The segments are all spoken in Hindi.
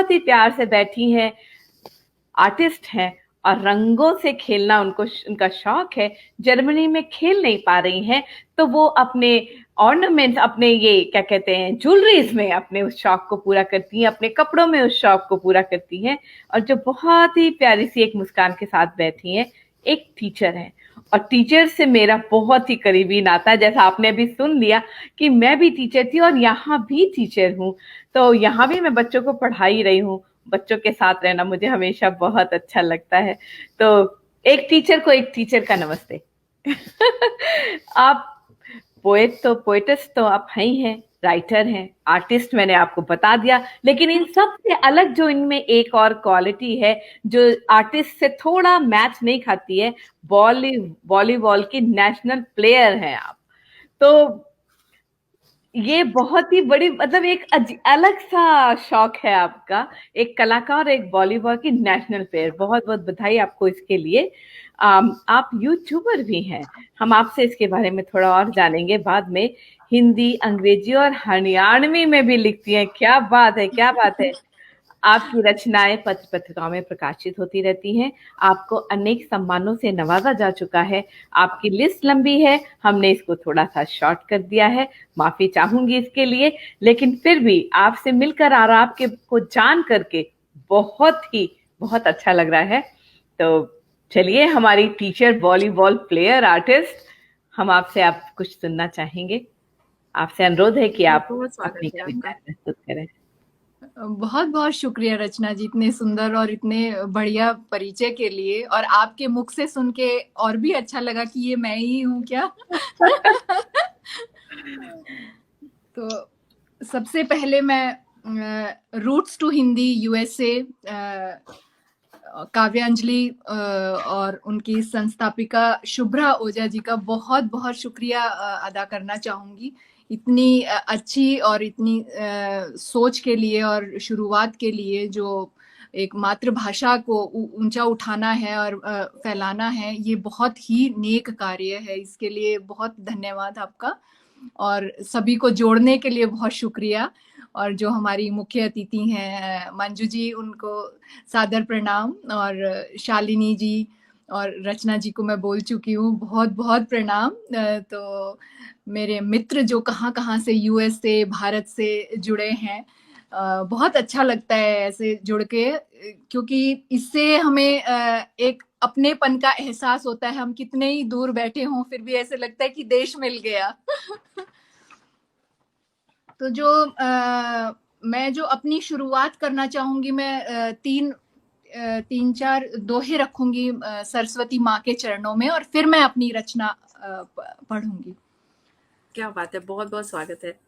बहुत ही प्यार से बैठी हैं, आर्टिस्ट हैं और रंगों से खेलना उनको उनका शौक है। जर्मनी में खेल नहीं पा रही हैं, तो वो अपने ऑर्नामेंट्स, अपने ये क्या कहते हैं, ज्वेलरीज में अपने उस शौक को पूरा करती हैं, अपने कपड़ों में उस शौक को पूरा करती हैं। और जो बहुत ही प्यारी सी एक मुस्कान के साथ बैठी हैं, एक टीचर है। और टीचर से मेरा बहुत ही करीबी नाता है, जैसा आपने अभी सुन लिया कि मैं भी टीचर थी और यहाँ भी टीचर हूँ। तो यहाँ भी मैं बच्चों को पढ़ा ही रही हूँ। बच्चों के साथ रहना मुझे हमेशा बहुत अच्छा लगता है। तो एक टीचर को एक टीचर का नमस्ते। आप पोएट्स तो आप हैं ही हैं, राइटर हैं, आर्टिस्ट मैंने आपको बता दिया, लेकिन इन सब से अलग जो इनमें एक और क्वालिटी है, जो आर्टिस्ट से थोड़ा मैच नहीं खाती है, वॉलीबॉल की नेशनल प्लेयर हैं आप। तो ये बहुत ही बड़ी, मतलब एक अलग सा शौक है आपका, एक कलाकार, एक वॉलीबॉल की नेशनल प्लेयर। बहुत बहुत बधाई आपको इसके लिए। आप यूट्यूबर भी हैं। हम आपसे इसके बारे में थोड़ा और जानेंगे बाद में। हिंदी, अंग्रेजी और हरियाणवी में भी लिखती हैं। क्या बात है, क्या बात है। आपकी रचनाएं पत्र पत्रिकाओं में प्रकाशित होती रहती हैं। आपको अनेक सम्मानों से नवाजा जा चुका है। आपकी लिस्ट लंबी है, हमने इसको थोड़ा सा शॉर्ट कर दिया है, माफी चाहूंगी इसके लिए। लेकिन फिर भी आपसे मिलकर और आपके को जान करके बहुत अच्छा लग रहा है। तो चलिए, हमारी टीचर, वॉलीबॉल प्लेयर, आर्टिस्ट, हम आपसे आप कुछ सुनना चाहेंगे। आपसे अनुरोध है कि आप बहुत अपनी स्वागत है कविता आपका। प्रस्तुत करें। बहुत बहुत शुक्रिया रचना जी, इतने सुंदर और इतने बढ़िया परिचय के लिए। और आपके मुख से सुन के और भी अच्छा लगा कि ये मैं ही हूँ क्या। तो सबसे पहले मैं रूट्स टू हिंदी यूएसए काव्यांजलि और उनकी संस्थापिका शुभ्रा ओझा जी का बहुत बहुत शुक्रिया अदा करना चाहूंगी, इतनी अच्छी और इतनी सोच के लिए और शुरुआत के लिए। जो एक मातृभाषा को ऊंचा उठाना है और फैलाना है, ये बहुत ही नेक कार्य है। इसके लिए बहुत धन्यवाद आपका, और सभी को जोड़ने के लिए बहुत शुक्रिया। और जो हमारी मुख्य अतिथि हैं मंजू जी, उनको सादर प्रणाम। और शालिनी जी और रचना जी को मैं बोल चुकी हूँ, बहुत बहुत प्रणाम। तो मेरे मित्र जो कहाँ कहाँ से यूएस से, भारत से जुड़े हैं, बहुत अच्छा लगता है ऐसे जुड़ के, क्योंकि इससे हमें एक अपनेपन का एहसास होता है। हम कितने ही दूर बैठे हों, फिर भी ऐसे लगता है कि देश मिल गया। तो मैं जो अपनी शुरुआत करना चाहूंगी, मैं तीन चार दोहे रखूंगी सरस्वती माँ के चरणों में, और फिर मैं अपनी रचना पढ़ूंगी। क्या बात है, बहुत बहुत स्वागत है।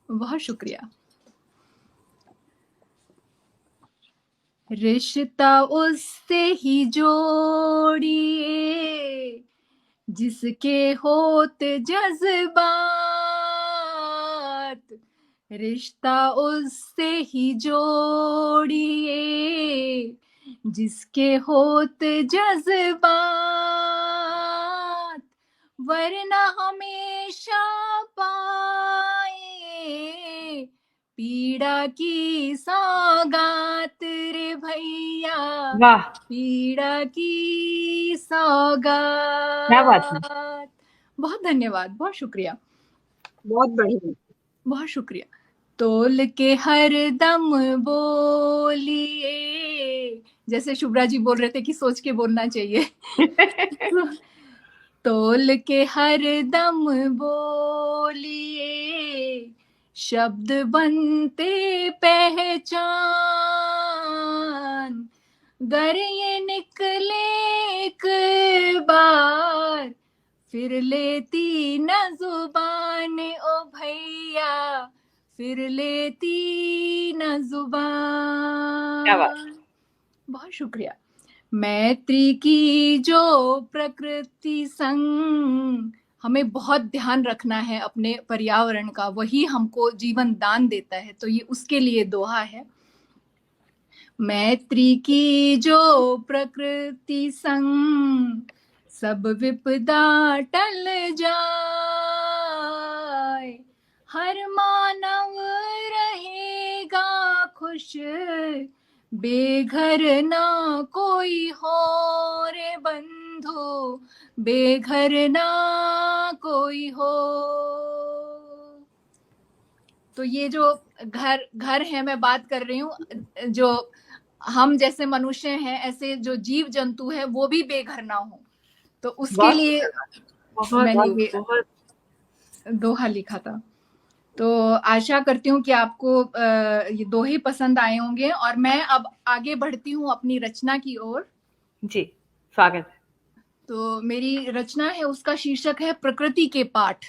बहुत शुक्रिया। रिश्ता उससे ही जोड़िए जिसके होत जज्बात, रिश्ता उससे ही जोड़िए जिसके होत जज्बात, वरना हमेशा पाए पीड़ा की सौगात रे भैया, वाह, पीड़ा की क्या बात है। सौगात। बहुत धन्यवाद, बहुत शुक्रिया। बहुत बढ़िया। बहुत शुक्रिया। तोल के हर दम बोलिए, जैसे शुभ्रा जी बोल रहे थे कि सोच के बोलना चाहिए। तोल के हर दम बोलिए, शब्द बनते पहचान, गर ये निकले एक बार, फिर लेती न जुबान ओ भैया, फिर लेती न जुबान। क्या बात। बहुत शुक्रिया। मैत्री की जो प्रकृति संग, हमें बहुत ध्यान रखना है अपने पर्यावरण का, वही हमको जीवन दान देता है। तो ये उसके लिए दोहा है। मैत्री की जो प्रकृति संग, सब विपदा टल जाए, हर मानव रहेगा खुश बेघर ना कोई हो रे बंधु, बेघर ना कोई हो। तो ये जो घर घर है, मैं बात कर रही हूँ, जो हम जैसे मनुष्य हैं, ऐसे जो जीव जंतु है वो भी बेघर ना हो, तो उसके बहुत लिए बहुत मैंने खूब, ये बहुत दोहा लिखा था। तो आशा करती हूँ कि आपको ये दोहे पसंद आए होंगे, और मैं अब आगे बढ़ती हूँ अपनी रचना की ओर। जी, स्वागत है। तो मेरी रचना है, उसका शीर्षक है प्रकृति के पाठ।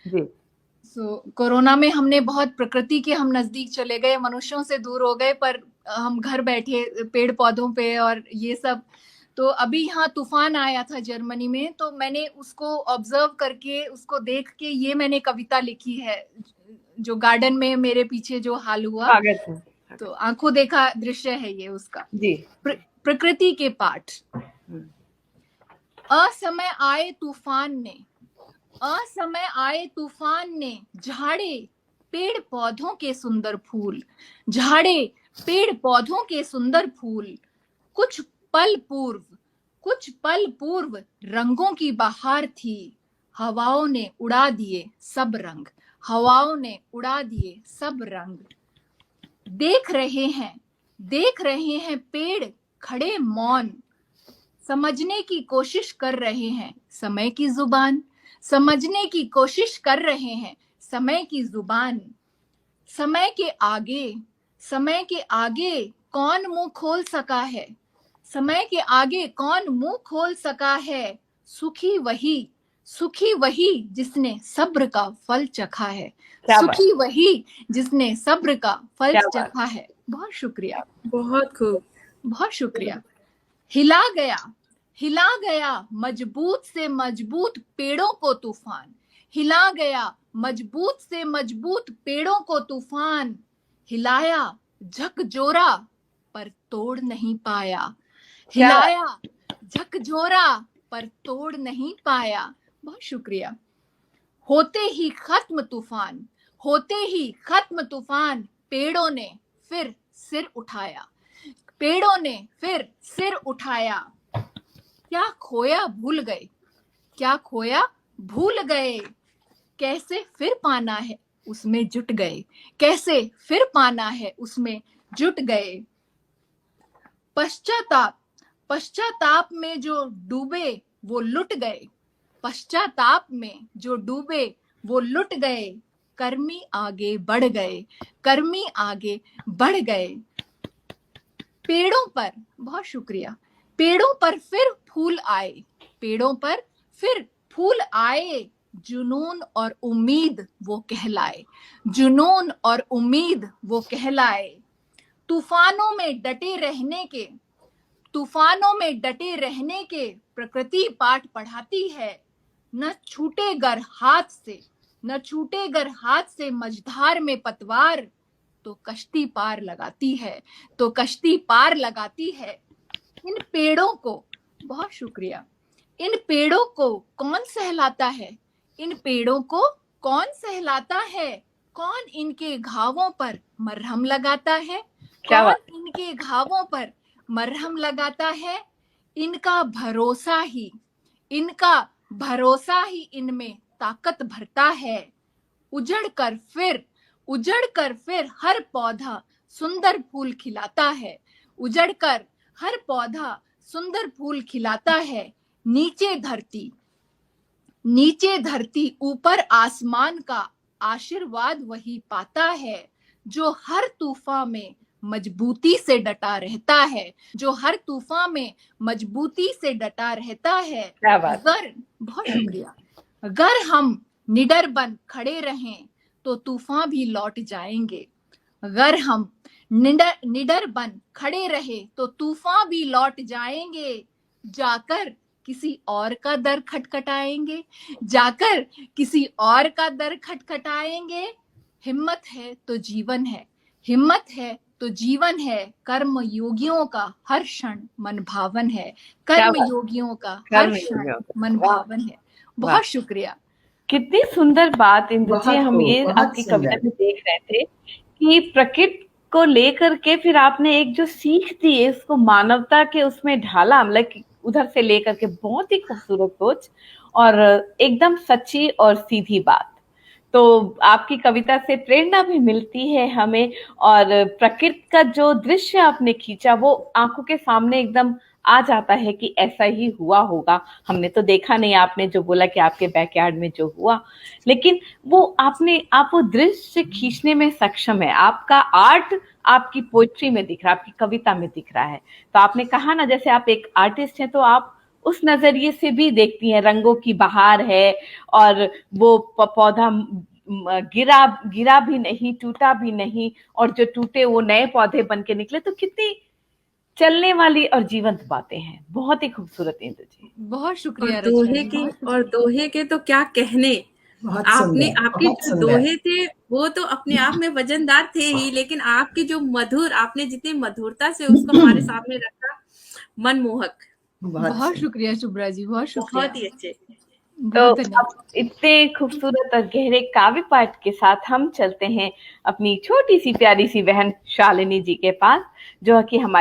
जी, कोरोना में हमने बहुत प्रकृति के हम नजदीक चले गए, मनुष्यों से दूर हो गए, पर हम घर बैठे पेड़ पौधों पे और ये सब। तो अभी यहाँ तूफान आया था जर्मनी में, तो मैंने उसको ऑब्जर्व करके, उसको देख के ये मैंने कविता लिखी है, जो गार्डन में मेरे पीछे जो हाल हुआ। स्वागत है। तो आंखों देखा दृश्य है ये उसका। जी, प्रकृति के पाठ। हम्म, असमय आए तूफान ने, असमय आए तूफान ने, झाड़े पेड़ पौधों के सुंदर फूल, झाड़े पेड़ पौधों के सुंदर फूल। कुछ पल पूर्व, कुछ पल पूर्व रंगों की बहार थी, हवाओं ने उड़ा दिए सब रंग, हवाओं ने उड़ा दिए सब रंग। देख रहे हैं, देख रहे हैं पेड़ खड़े मौन, समझने की कोशिश कर रहे हैं समय की जुबान, समझने की कोशिश कर रहे हैं समय की जुबान। समय के आगे, समय के आगे कौन मुंह खोल सका है, समय के आगे कौन मुंह खोल सका है। सुखी वही, सुखी वही जिसने सब्र का फल चखा है, क्या बात, सुखी वही जिसने सब्र का फल क्या बात। चखा है। बहुत शुक्रिया, बहुत खूब। बहुत शुक्रिया। हिला गया, हिला गया मजबूत से मजबूत पेड़ों को तूफान, हिला गया मजबूत से मजबूत पेड़ों को तूफान। हिलाया झकझोरा पर तोड़ नहीं पाया, क्या बात, हिलाया झकझोरा पर तोड़ नहीं पाया। बहुत शुक्रिया। होते ही खत्म तूफान, होते ही खत्म तूफान, पेड़ों ने फिर सिर उठाया, पेड़ों ने फिर सिर उठाया। क्या खोया भूल गए, क्या खोया भूल गए, कैसे फिर पाना है उसमें जुट गए, कैसे फिर पाना है उसमें जुट गए। पश्चाताप, पश्चाताप में जो डूबे वो लुट गए, पश्चाताप में जो डूबे वो लुट गए। कर्मी आगे बढ़ गए, कर्मी आगे बढ़ गए। पेड़ों पर, बहुत शुक्रिया, पेड़ों पर फिर फूल आए, पेड़ों पर फिर फूल आए। जुनून और उम्मीद वो कहलाए, जुनून और उम्मीद वो कहलाए। तूफानों में डटे रहने के, तूफानों में डटे रहने के प्रकृति पाठ पढ़ाती है। न छूटे गर हाथ से, न छूटे गर हाथ से मझधार में पतवार, तो कश्ती पार लगाती है, तो कश्ती पार लगाती है। इन पेड़ों को, बहुत शुक्रिया, इन पेड़ों को कौन सहलाता है, इन पेड़ों को कौन सहलाता है। कौन इनके घावों पर मरहम लगाता है, क्या कौन बात, इनके घावों पर मरहम लगाता है। इनका भरोसा ही, इनका भरोसा ही इनमें ताकत भरता है। उजड़ कर फिर, उजड़ कर फिर हर पौधा सुंदर फूल खिलाता है, उजड़ कर हर पौधा सुंदर फूल खिलाता है। नीचे धरती, नीचे धरती ऊपर आसमान का आशीर्वाद वही पाता है, जो हर तूफान में मजबूती से डटा रहता है, जो हर तूफान में मजबूती से डटा रहता है। क्या बात, अगर, बहुत शुक्रिया, अगर हम निडर बन खड़े रहें तो तूफान भी लौट जाएंगे, अगर हम निडर निडर बन खड़े रहे तो तूफान भी लौट जाएंगे। जाकर किसी और का दर खटखटाएंगे, जाकर किसी और का दर खटखटाएंगे। हिम्मत है तो जीवन है, हिम्मत है तो जीवन है। कर्म योगियों का हर क्षण मन भावन है, कर्म योगियों का हर क्षण मन भावन है। बहुत शुक्रिया। कितनी सुंदर बात इंद्र जी। बहुत हम खूब, ये बहुत आपकी कविता सुंदर। में देख रहे थे कि प्रकृति को लेकर के फिर आपने एक जो सीख दी है उसको मानवता के उसमें ढाला, मतलब उधर से लेकर के, बहुत ही खूबसूरत सोच और एकदम सच्ची और सीधी बात। तो आपकी कविता से प्रेरणा भी मिलती है हमें, और प्रकृति का जो दृश्य आपने खींचा वो आंखों के सामने एकदम आ जाता है कि ऐसा ही हुआ होगा। हमने तो देखा नहीं, आपने जो बोला कि आपके बैकयार्ड में जो हुआ, लेकिन वो आप वो दृश्य खींचने में सक्षम है। आपका आर्ट आपकी पोइट्री में दिख रहा है, आपकी कविता में दिख रहा है। तो आपने कहा ना, जैसे आप एक आर्टिस्ट हैं तो आप उस नजरिए से भी देखती हैं, रंगों की बहार है और वो पौधा गिरा गिरा भी नहीं, टूटा भी नहीं, और जो टूटे वो नए पौधे बन के निकले। तो कितनी चलने वाली और जीवंत बातें हैं। बहुत ही खूबसूरत इंदु जी। बहुत और शुक्रिया रचना दोहे जी, के बहुत और दोहे के तो क्या कहने। बहुत आपने सुंदर, आपके बहुत जो सुंदर। दोहे थे वो तो अपने आप में वजनदार थे ही, लेकिन आपकी जो मधुर, आपने जितनी मधुरता से उसको हमारे सामने रखा, मनमोहक। बहुत बहुत सुंदर। शुक्रिया शुभ्रा जी, बहुत शुक्रिया, बहुत ही अच्छे। तो बहुत धन्यवाद। अब इतने खूबसूरत और गहरे काव्य पाठ के साथ हम चलते हैं अपनी छोटी सी प्यारी सी बहन शालिनी जी के पास, जो कि हमारी